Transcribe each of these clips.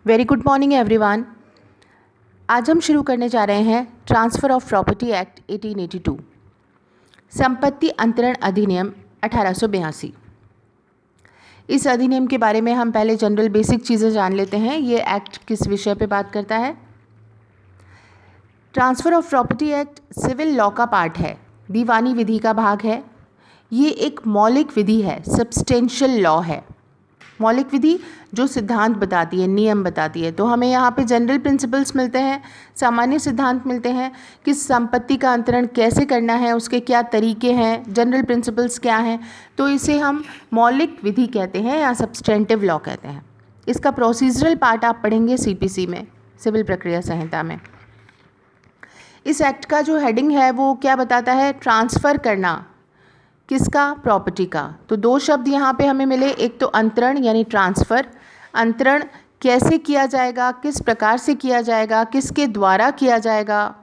Very good morning everyone. आज हम शुरू करने जा रहे हैं ट्रांसफ़र ऑफ प्रॉपर्टी एक्ट 1882, संपत्ति अंतरण अधिनियम 1882। इस अधिनियम के बारे में हम पहले जनरल बेसिक चीज़ें जान लेते हैं। ये एक्ट किस विषय पे बात करता है। Transfer of property act civil law का पार्ट है, दीवानी विधि का भाग है। ये एक मौलिक विधि है, सब्सटेंशियल लॉ है। मौलिक विधि जो सिद्धांत बताती है, नियम बताती है। तो हमें यहाँ पे जनरल प्रिंसिपल्स मिलते हैं, सामान्य सिद्धांत मिलते हैं कि संपत्ति का अंतरण कैसे करना है, उसके क्या तरीके हैं, जनरल प्रिंसिपल्स क्या हैं। तो इसे हम मौलिक विधि कहते हैं या सब्सटेंटिव लॉ कहते हैं। इसका प्रोसीजरल पार्ट आप पढ़ेंगे सीपीसी में, सिविल प्रक्रिया संहिता में। इस एक्ट का जो हेडिंग है वो क्या बताता है, ट्रांसफ़र करना। किसका? प्रॉपर्टी का। तो दो शब्द यहाँ पे हमें मिले, एक तो अंतरण यानी ट्रांसफ़र। अंतरण कैसे किया जाएगा, किस प्रकार से किया जाएगा, किसके द्वारा किया जाएगा,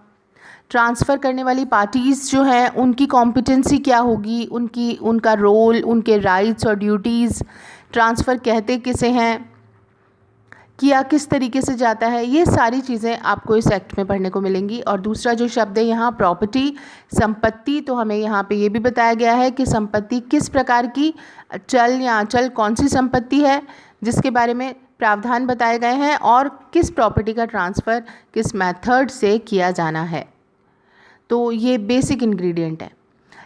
ट्रांसफ़र करने वाली पार्टीज़ जो हैं उनकी कॉम्पिटेंसी क्या होगी, उनका रोल, उनके राइट्स और ड्यूटीज़, ट्रांसफ़र कहते किसे हैं, किया किस तरीके से जाता है, ये सारी चीज़ें आपको इस एक्ट में पढ़ने को मिलेंगी। और दूसरा जो शब्द है यहाँ प्रॉपर्टी, संपत्ति, तो हमें यहाँ पे ये भी बताया गया है कि संपत्ति किस प्रकार की, चल या अचल कौन सी संपत्ति है जिसके बारे में प्रावधान बताए गए हैं और किस प्रॉपर्टी का ट्रांसफ़र किस मेथड से किया जाना है। तो ये बेसिक इंग्रेडिएंट है।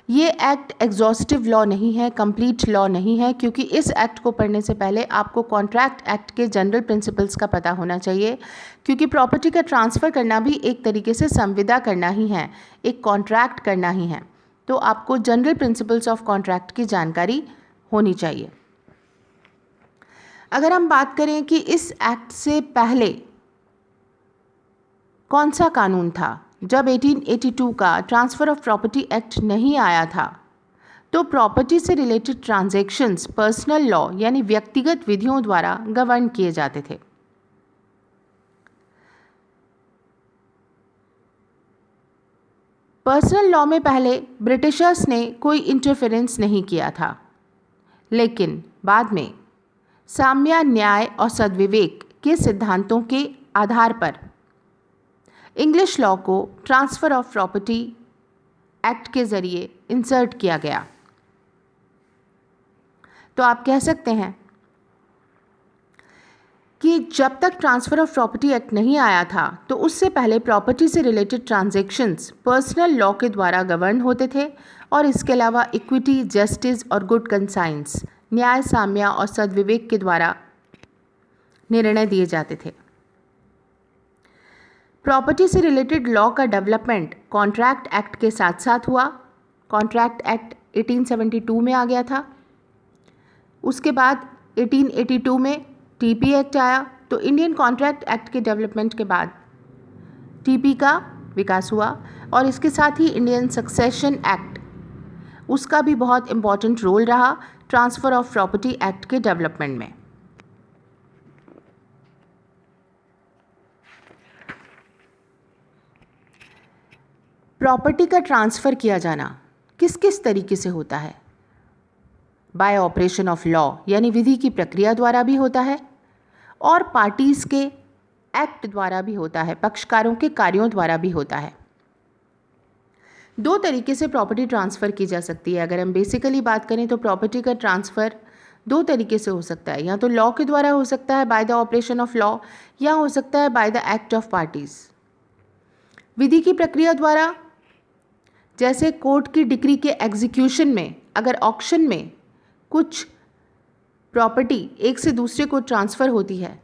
ये एक्ट एग्जॉस्टिव लॉ नहीं है, कंप्लीट लॉ नहीं है, क्योंकि इस एक्ट को पढ़ने से पहले आपको कॉन्ट्रैक्ट एक्ट के जनरल प्रिंसिपल्स का पता होना चाहिए, क्योंकि प्रॉपर्टी का ट्रांसफ़र करना भी एक तरीके से संविदा करना ही है, एक कॉन्ट्रैक्ट करना ही है। तो आपको जनरल प्रिंसिपल्स ऑफ कॉन्ट्रैक्ट की जानकारी होनी चाहिए। अगर हम बात करें कि इस एक्ट से पहले कौन सा कानून था, जब 1882 का ट्रांसफ़र ऑफ प्रॉपर्टी एक्ट नहीं आया था, तो प्रॉपर्टी से रिलेटेड ट्रांजैक्शंस पर्सनल लॉ यानी व्यक्तिगत विधियों द्वारा गवर्न किए जाते थे। पर्सनल लॉ में पहले ब्रिटिशर्स ने कोई इंटरफेरेंस नहीं किया था, लेकिन बाद में साम्य, न्याय और सद्विवेक के सिद्धांतों के आधार पर इंग्लिश लॉ को ट्रांसफ़र ऑफ प्रॉपर्टी एक्ट के ज़रिए इंसर्ट किया गया। तो आप कह सकते हैं कि जब तक ट्रांसफ़र ऑफ प्रॉपर्टी एक्ट नहीं आया था तो उससे पहले प्रॉपर्टी से रिलेटेड ट्रांजैक्शंस पर्सनल लॉ के द्वारा गवर्न होते थे, और इसके अलावा इक्विटी, जस्टिस और गुड कंसाइंस, न्याय, साम्य और सद्विवेक के द्वारा निर्णय दिए जाते थे। प्रॉपर्टी से रिलेटेड लॉ का डेवलपमेंट कॉन्ट्रैक्ट एक्ट के साथ साथ हुआ। कॉन्ट्रैक्ट एक्ट 1872 में आ गया था। उसके बाद 1882 में टीपी एक्ट आया। तो इंडियन कॉन्ट्रैक्ट एक्ट के डेवलपमेंट के बाद टीपी का विकास हुआ, और इसके साथ ही इंडियन सक्सेशन एक्ट, उसका भी बहुत इम्पॉर्टेंट रोल रहा ट्रांसफ़र ऑफ प्रॉपर्टी एक्ट के डेवलपमेंट में। प्रॉपर्टी का ट्रांसफ़र किया जाना किस किस तरीके से होता है? बाय ऑपरेशन ऑफ लॉ यानी विधि की प्रक्रिया द्वारा भी होता है, और पार्टीज़ के एक्ट द्वारा भी होता है, पक्षकारों के कार्यों द्वारा भी होता है। दो तरीके से प्रॉपर्टी ट्रांसफ़र की जा सकती है। अगर हम बेसिकली बात करें तो प्रॉपर्टी का ट्रांसफ़र दो तरीके से हो सकता है, या तो लॉ के द्वारा हो सकता है by the operation of law, या हो सकता है by the act of parties. विधि की प्रक्रिया द्वारा, जैसे कोर्ट की डिक्री के एग्जीक्यूशन में अगर ऑक्शन में कुछ प्रॉपर्टी एक से दूसरे को ट्रांसफ़र होती है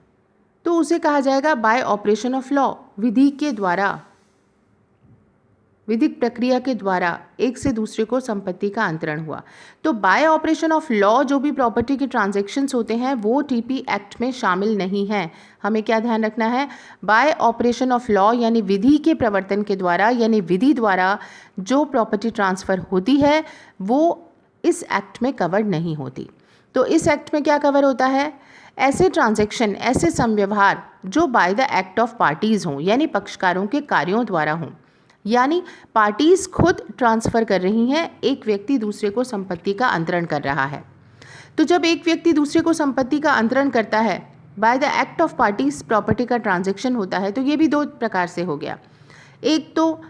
तो उसे कहा जाएगा बाय ऑपरेशन ऑफ लॉ। विधि के द्वारा, विधिक प्रक्रिया के द्वारा एक से दूसरे को संपत्ति का अंतरण हुआ। तो बाय ऑपरेशन ऑफ लॉ जो भी प्रॉपर्टी के ट्रांजैक्शंस होते हैं वो टीपी एक्ट में शामिल नहीं हैं। हमें क्या ध्यान रखना है, बाय ऑपरेशन ऑफ लॉ यानी विधि के प्रवर्तन के द्वारा, यानी विधि द्वारा जो प्रॉपर्टी ट्रांसफ़र होती है वो इस एक्ट में कवर नहीं होती। तो इस एक्ट में क्या कवर होता है, ऐसे ट्रांजैक्शन, ऐसे संव्यवहार जो bye the act of parties हों, यानी पक्षकारों के कार्यों द्वारा हों, यानी पार्टीज़ खुद ट्रांसफ़र कर रही हैं, एक व्यक्ति दूसरे को संपत्ति का अंतरण कर रहा है। तो जब एक व्यक्ति दूसरे को संपत्ति का अंतरण करता है by the act of parties property का ट्रांजैक्शन होता है, तो ये भी दो प्रकार से हो गया। एक तो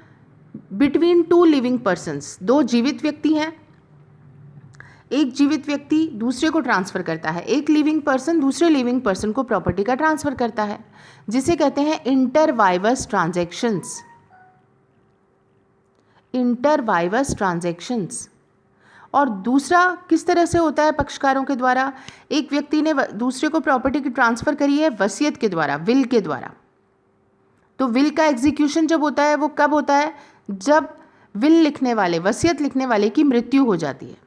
बिटवीन टू लिविंग पर्सन्स, दो जीवित व्यक्ति हैं, एक जीवित व्यक्ति दूसरे को ट्रांसफ़र करता है, एक लिविंग पर्सन दूसरे लिविंग पर्सन को प्रॉपर्टी का ट्रांसफ़र करता है, जिसे कहते हैं इंटरवाइवस ट्रांजैक्शंस। इंटरवाइवस ट्रांजैक्शंस। और दूसरा किस तरह से होता है पक्षकारों के द्वारा? एक व्यक्ति ने दूसरे को प्रॉपर्टी की ट्रांसफ़र करी है वसीयत के द्वारा, विल के द्वारा। तो विल का एग्जीक्यूशन जब होता है वो कब होता है? जब विल लिखने वाले, वसीयत लिखने वाले की मृत्यु हो जाती है।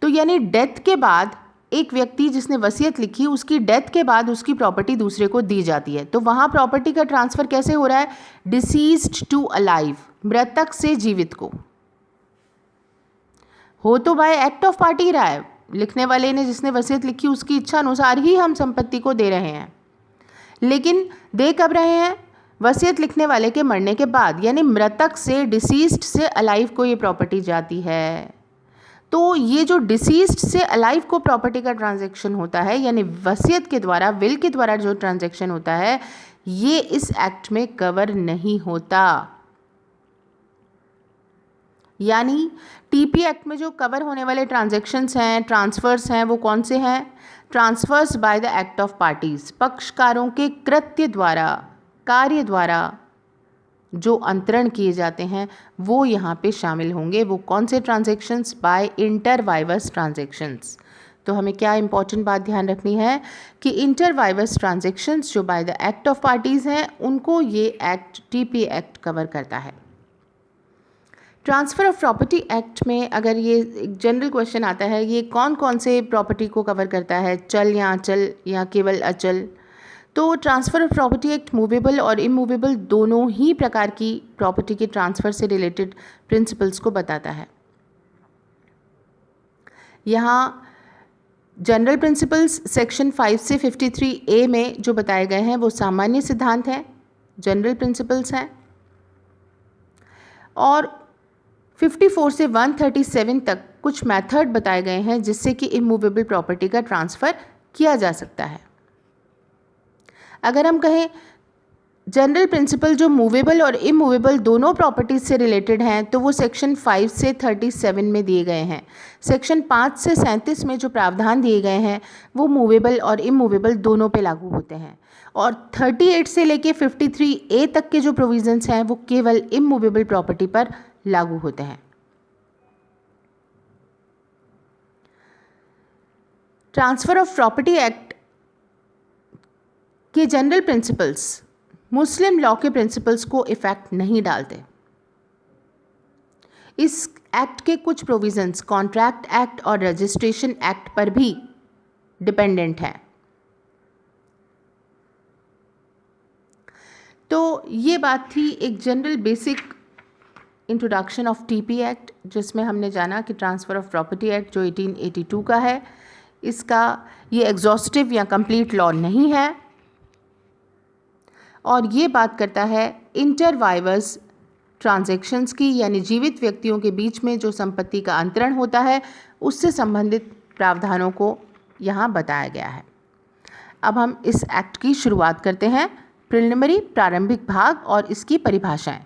तो यानी डेथ के बाद एक व्यक्ति जिसने वसीयत लिखी, उसकी डेथ के बाद उसकी प्रॉपर्टी दूसरे को दी जाती है। तो वहाँ प्रॉपर्टी का ट्रांसफ़र कैसे हो रहा है? डिसीज्ड टू अलाइव, मृतक से जीवित को। हो तो बाय एक्ट ऑफ पार्टी रहा है, लिखने वाले ने जिसने वसीयत लिखी उसकी इच्छा अनुसार ही हम संपत्ति को दे रहे हैं, लेकिन दे कब रहे हैं? वसीयत लिखने वाले के मरने के बाद, यानी मृतक से, डिसीज्ड से अलाइव को ये प्रॉपर्टी जाती है। तो ये जो डिसीज्ड से अलाइव को प्रॉपर्टी का ट्रांजैक्शन होता है, यानी वसीयत के द्वारा, विल के द्वारा जो ट्रांजैक्शन होता है, ये इस एक्ट में कवर नहीं होता। यानी टीपी एक्ट में जो कवर होने वाले ट्रांजैक्शंस हैं, ट्रांसफ़र्स हैं, वो कौन से हैं? Transfers bye the act of parties, पक्षकारों के कृत्य द्वारा, कार्य द्वारा जो अंतरण किए जाते हैं वो यहाँ पे शामिल होंगे। वो कौन से ट्रांजैक्शंस? Bye इंटरवाइवस transactions. तो हमें क्या इंपॉर्टेंट बात ध्यान रखनी है कि इंटरवाइवस ट्रांजैक्शंस जो bye the act of parties हैं, उनको ये एक्ट, टीपी एक्ट कवर करता है। ट्रांसफ़र ऑफ प्रॉपर्टी एक्ट में अगर ये एक जनरल क्वेश्चन आता है, ये कौन कौन से प्रॉपर्टी को कवर करता है, चल या अचल या केवल अचल? तो transfer of property act movable और इमूवेबल दोनों ही प्रकार की प्रॉपर्टी के ट्रांसफ़र से रिलेटेड प्रिंसिपल्स को बताता है। यहाँ जनरल प्रिंसिपल्स सेक्शन 5 से 53A में जो बताए गए हैं वो सामान्य सिद्धांत हैं, जनरल प्रिंसिपल्स हैं। और 54 से 137 तक कुछ मेथड बताए गए हैं जिससे कि इमूवेबल प्रॉपर्टी का ट्रांसफ़र किया जा सकता है। अगर हम कहें जनरल प्रिंसिपल जो मूवेबल और इमूवेबल दोनों प्रॉपर्टीज से रिलेटेड हैं, तो वो सेक्शन 5 से 37 में दिए गए हैं। सेक्शन 5 से 37 में जो प्रावधान दिए गए हैं वो मूवेबल और इमूवेबल दोनों पे लागू होते हैं, और 38 से लेके 53A तक के जो प्रोविजंस हैं वो केवल इमूवेबल प्रॉपर्टी पर लागू होते हैं। ट्रांसफ़र ऑफ प्रॉपर्टी एक्ट के जनरल प्रिंसिपल्स मुस्लिम लॉ के प्रिंसिपल्स को इफ़ेक्ट नहीं डालते। इस एक्ट के कुछ प्रोविजंस कॉन्ट्रैक्ट एक्ट और रजिस्ट्रेशन एक्ट पर भी डिपेंडेंट हैं। तो ये बात थी एक general basic introduction of TP act, जिसमें हमने जाना कि ट्रांसफ़र ऑफ प्रॉपर्टी एक्ट जो 1882 का है, इसका ये एग्जॉस्टिव या कंप्लीट लॉ नहीं है, और ये बात करता है इंटरवाइवस ट्रांजैक्शंस की, यानी जीवित व्यक्तियों के बीच में जो संपत्ति का अंतरण होता है उससे संबंधित प्रावधानों को यहाँ बताया गया है। अब हम इस एक्ट की शुरुआत करते हैं। प्रिलिमिनरी, प्रारंभिक भाग और इसकी परिभाषाएं।